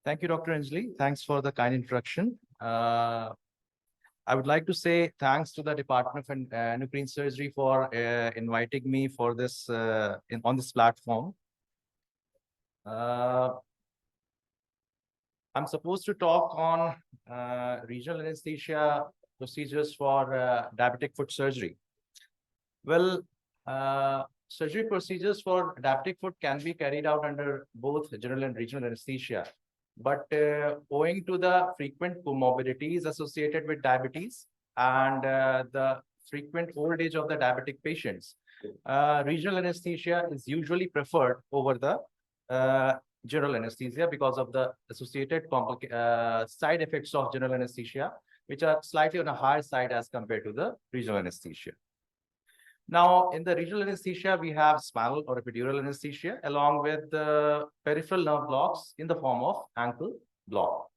Thank you, Dr. Anjali. Thanks for the kind introduction. I would like to say thanks to the Department of Endocrine Surgery for inviting me for this on this platform. I'm supposed to talk on regional anesthesia procedures for diabetic foot surgery. Well, surgery procedures for diabetic foot can be carried out under both general and regional anesthesia. But owing to the frequent comorbidities associated with diabetes and the frequent old age of the diabetic patients, regional anesthesia is usually preferred over the general anesthesia because of the associated side effects of general anesthesia, which are slightly on a higher side as compared to the regional anesthesia. Now, in the regional anesthesia, we have spinal or epidural anesthesia along with the peripheral nerve blocks in the form of ankle block.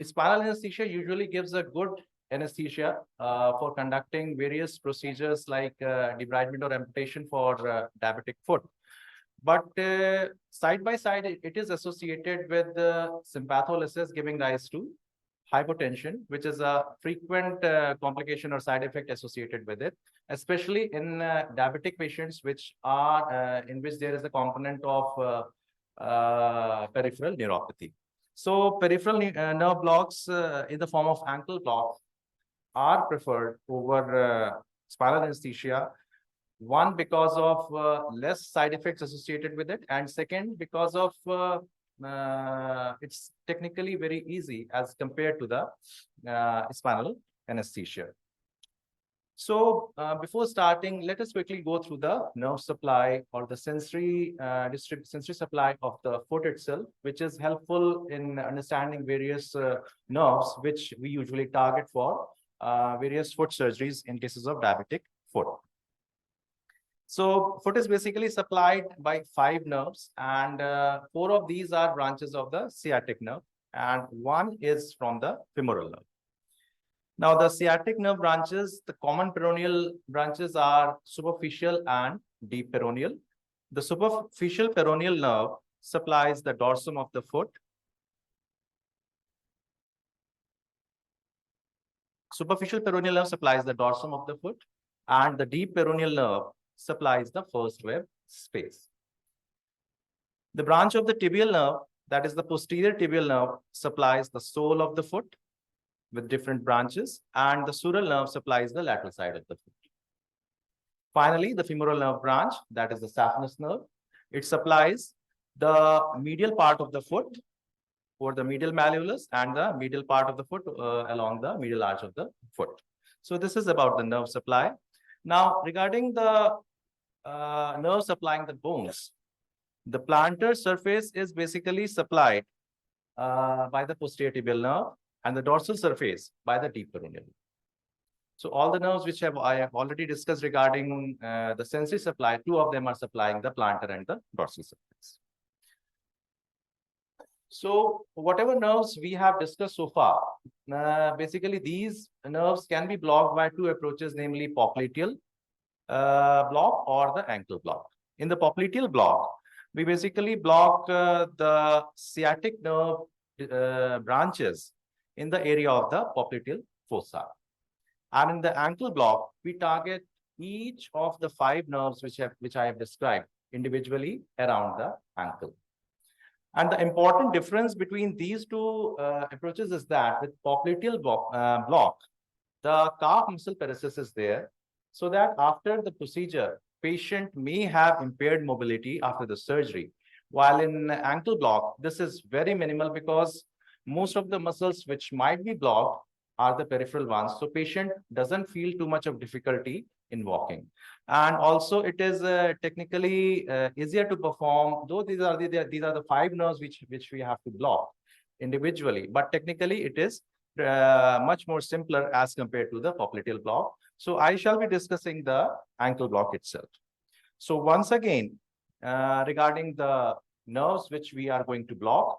Spinal anesthesia usually gives a good anesthesia for conducting various procedures like debridement or amputation for diabetic foot. But side by side, it is associated with sympatholysis giving rise to hypotension, which is a frequent complication or side effect associated with it, especially in diabetic patients, which are in which there is a component of peripheral neuropathy. So peripheral nerve blocks in the form of ankle block are preferred over spinal anesthesia. One, because of less side effects associated with it, and second, because of it's technically very easy as compared to the spinal anesthesia. So before starting, let us quickly go through the nerve supply or the sensory supply of the foot itself, which is helpful in understanding various nerves which we usually target for various foot surgeries in cases of diabetic foot. So foot is basically supplied by 5 nerves, and 4 of these are branches of the sciatic nerve, and 1 is from the femoral nerve. Now, the sciatic nerve branches, the common peroneal branches are superficial and deep peroneal. The superficial peroneal nerve supplies the dorsum of the foot. Superficial peroneal nerve supplies the dorsum of the foot, and the deep peroneal nerve supplies the first web space. The branch of the tibial nerve, that is the posterior tibial nerve, supplies the sole of the foot with different branches, and the sural nerve supplies the lateral side of the foot. Finally, the femoral nerve branch, that is the saphenous nerve, it supplies the medial part of the foot or the medial malleolus and the medial part of the foot along the medial arch of the foot. So this is about the nerve supply. Now, regarding the nerve supplying the bones, the plantar surface is basically supplied by the posterior tibial nerve, and the dorsal surface by the deep peroneal. So all the nerves which I have already discussed regarding the sensory supply, 2 of them are supplying the plantar and the dorsal surface. So whatever nerves we have discussed so far, basically these nerves can be blocked by 2 approaches, namely popliteal block or the ankle block. In the popliteal block, we basically block the sciatic nerve branches in the area of the popliteal fossa. And in the ankle block, we target each of the 5 nerves which I have described individually around the ankle. And the important difference between these 2 approaches is that with popliteal block, the calf muscle paresis is there, so that after the procedure, patient may have impaired mobility after the surgery. While in ankle block, this is very minimal because most of the muscles which might be blocked are the peripheral ones. So patient doesn't feel too much of difficulty in walking. And also it is technically easier to perform, though these are the 5 nerves which we have to block individually, but technically it is much more simpler as compared to the popliteal block. So I shall be discussing the ankle block itself. So once again, regarding the nerves which we are going to block,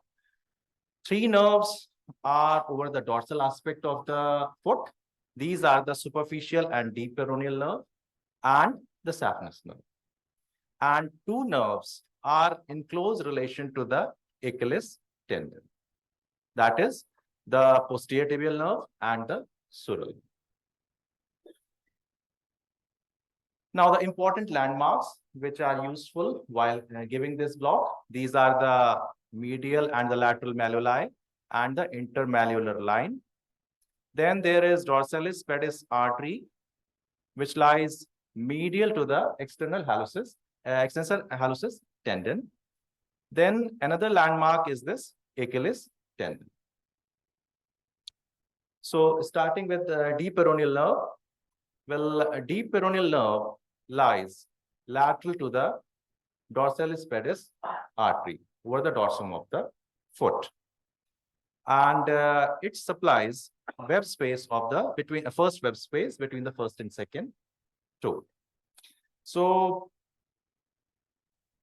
3 nerves are over the dorsal aspect of the foot. These are the superficial and deep peroneal nerve and the saphenous nerve. And 2 nerves are in close relation to the Achilles tendon. That is the posterior tibial nerve and the sural. Now, the important landmarks which are useful while giving this block, these are the medial and the lateral malleoli and the intermalleolar line. Then there is dorsalis pedis artery, which lies medial to the external hallucis, extensor hallucis tendon. Then another landmark is this Achilles tendon. So starting with the deep peroneal nerve, well, a deep peroneal nerve lies lateral to the dorsalis pedis artery over the dorsum of the foot. And it supplies web space of the between first web space between the first and second toe. So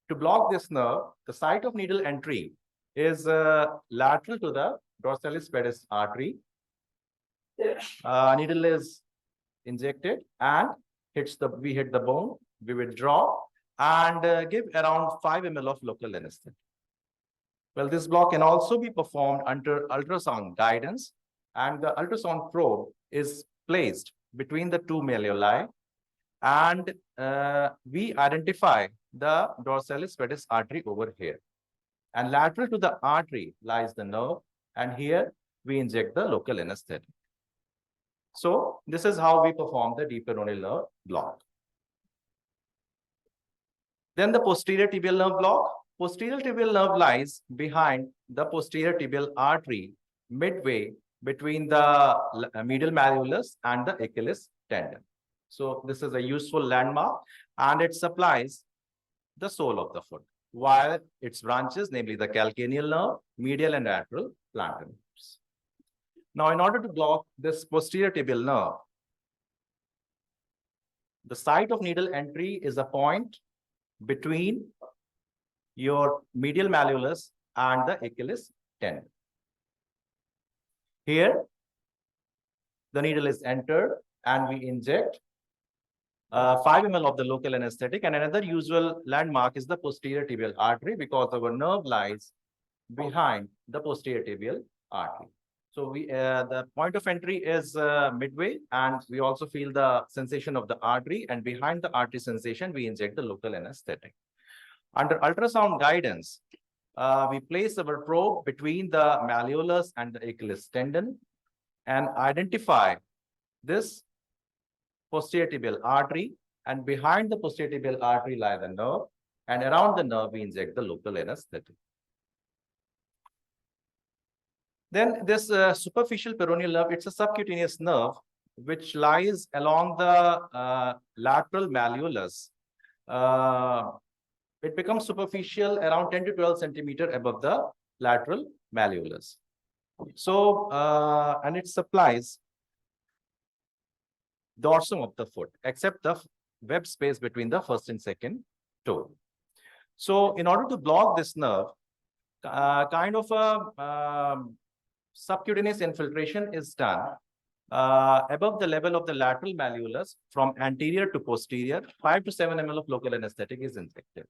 to block this nerve, the site of needle entry is lateral to the dorsalis pedis artery. Needle is injected and we hit the bone, we withdraw and give around 5 ml of local anesthetic. Well, this block can also be performed under ultrasound guidance, and the ultrasound probe is placed between the two malleoli, and we identify the dorsalis pedis artery over here. And lateral to the artery lies the nerve, and here we inject the local anesthetic. So this is how we perform the deep peroneal nerve block. Then the posterior tibial nerve block. Posterior tibial nerve lies behind the posterior tibial artery, midway between the medial malleolus and the Achilles tendon. So this is a useful landmark, and it supplies the sole of the foot, while its branches, namely the calcaneal nerve, medial and lateral plantar nerves. Now, in order to block this posterior tibial nerve, the site of needle entry is a point between your medial malleolus and the Achilles tendon. Here, the needle is entered and we inject 5 ml of the local anesthetic, and another usual landmark is the posterior tibial artery, because our nerve lies behind the posterior tibial artery. So the point of entry is midway, and we also feel the sensation of the artery, and behind the artery sensation, we inject the local anesthetic. Under ultrasound guidance, we place our probe between the malleolus and the Achilles tendon and identify this posterior tibial artery, and behind the posterior tibial artery lies the nerve, and around the nerve we inject the local anesthetic. Then this superficial peroneal nerve, it's a subcutaneous nerve which lies along the lateral malleolus. It becomes superficial around 10 to 12 centimeter above the lateral malleolus. So, and it supplies dorsum of the foot, except the web space between the first and second toe. So, in order to block this nerve, kind of a subcutaneous infiltration is done above the level of the lateral malleolus from anterior to posterior. 5 to 7 ml of local anesthetic is injected.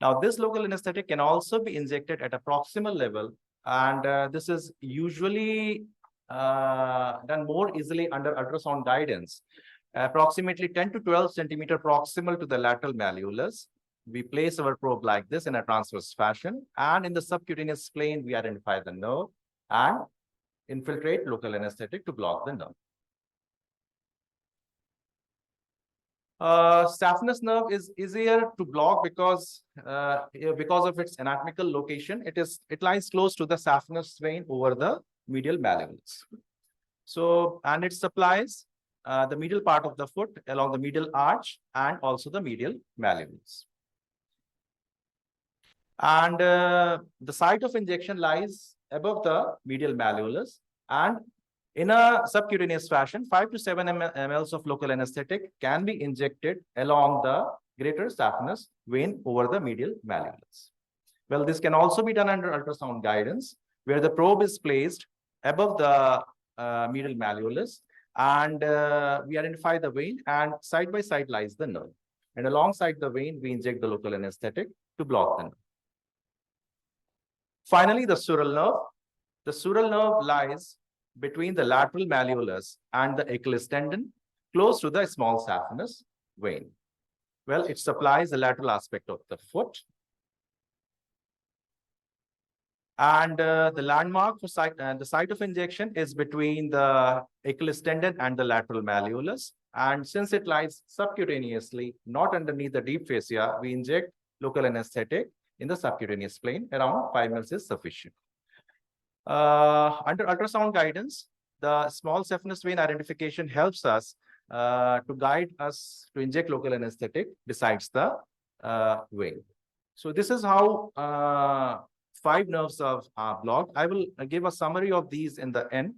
Now, this local anesthetic can also be injected at a proximal level, and this is usually done more easily under ultrasound guidance. Approximately 10 to 12 centimeter proximal to the lateral malleolus, we place our probe like this in a transverse fashion, and in the subcutaneous plane, we identify the nerve and infiltrate local anesthetic to block the nerve. Saphenous nerve is easier to block because of its anatomical location. It lies close to the saphenous vein over the medial malleolus. So, and it supplies the medial part of the foot along the medial arch and also the medial malleolus. And the site of injection lies above the medial malleolus, and in a subcutaneous fashion, 5 to 7 ml of local anesthetic can be injected along the greater saphenous vein over the medial malleolus. Well, this can also be done under ultrasound guidance, where the probe is placed above the medial malleolus, and we identify the vein, and side by side lies the nerve. And alongside the vein, we inject the local anesthetic to block the nerve. Finally, the sural nerve. The sural nerve lies between the lateral malleolus and the Achilles tendon, close to the small saphenous vein. Well, it supplies the lateral aspect of the foot. And the landmark for the site of injection is between the Achilles tendon and the lateral malleolus. And since it lies subcutaneously, not underneath the deep fascia, we inject local anesthetic in the subcutaneous plane. Around 5 ml is sufficient. Under ultrasound guidance, the small saphenous vein identification helps us to guide us to inject local anesthetic besides the vein. So this is how 5 nerves are blocked. I will give a summary of these in the end.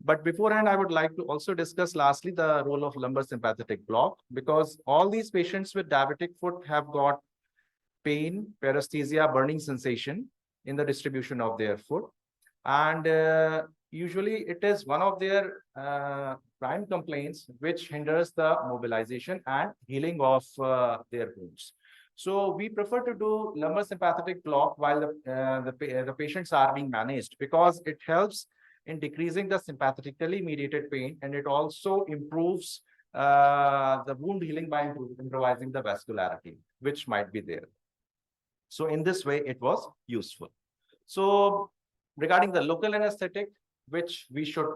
But beforehand, I would like to also discuss lastly the role of lumbar sympathetic block, because all these patients with diabetic foot have got pain, paresthesia, burning sensation in the distribution of their foot. And usually it is one of their prime complaints which hinders the mobilization and healing of their wounds. So we prefer to do lumbar sympathetic block while the patients are being managed, because it helps in decreasing the sympathetically mediated pain, and it also improves the wound healing by improvising the vascularity, which might be there. So in this way, it was useful. So regarding the local anesthetic, which we should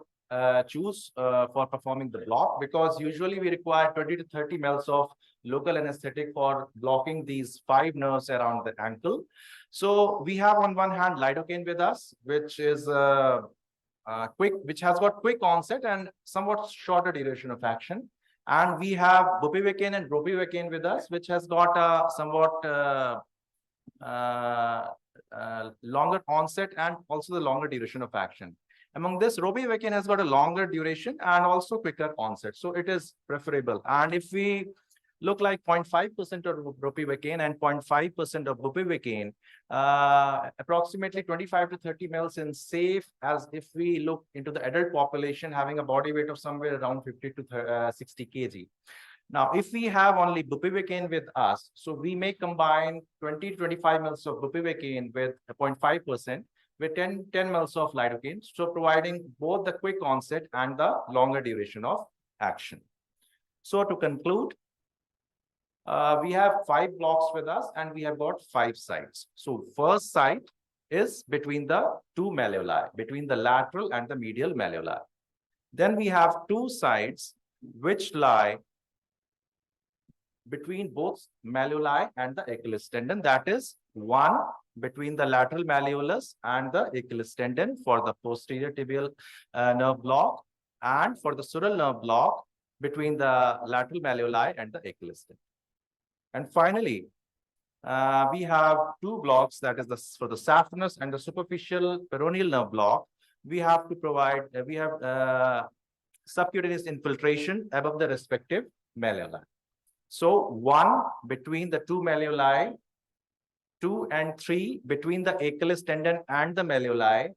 choose for performing the block, because usually we require 20 to 30 mL of local anesthetic for blocking these 5 nerves around the ankle. So we have on one hand lidocaine with us, which is which has got quick onset and somewhat shorter duration of action. And we have bupivacaine and ropivacaine with us, which has got a somewhat longer onset and also the longer duration of action. Among this, ropivacaine has got a longer duration and also quicker onset, so it is preferable. And if we look like 0.5% of ropivacaine and 0.5% of bupivacaine, approximately 25 to 30 mL in safe, as if we look into the adult population having a body weight of somewhere around 50 to 60 kg. Now, if we have only bupivacaine with us, so we may combine 20 to 25 mL of bupivacaine with 0.5% with 10 mL of lidocaine, so providing both the quick onset and the longer duration of action. So to conclude, we have 5 blocks with us and we have got 5 sites. So first site is between the 2 malleoli, between the lateral and the medial malleoli. Then we have 2 sites which lie between both malleoli and the Achilles tendon. That is, one between the lateral malleolus and the Achilles tendon for the posterior tibial nerve block, and for the sural nerve block between the lateral malleoli and the Achilles tendon. And finally, we have 2 blocks, that is for the saphenous and the superficial peroneal nerve block. We have to provide, we have subcutaneous infiltration above the respective malleoli. So 1 between the 2 malleoli, 2 and 3 between the Achilles tendon and the malleoli,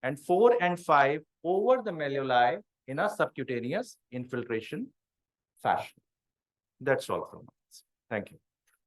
and 4 and 5 over the malleoli in a subcutaneous infiltration fashion. That's all from us. Thank you.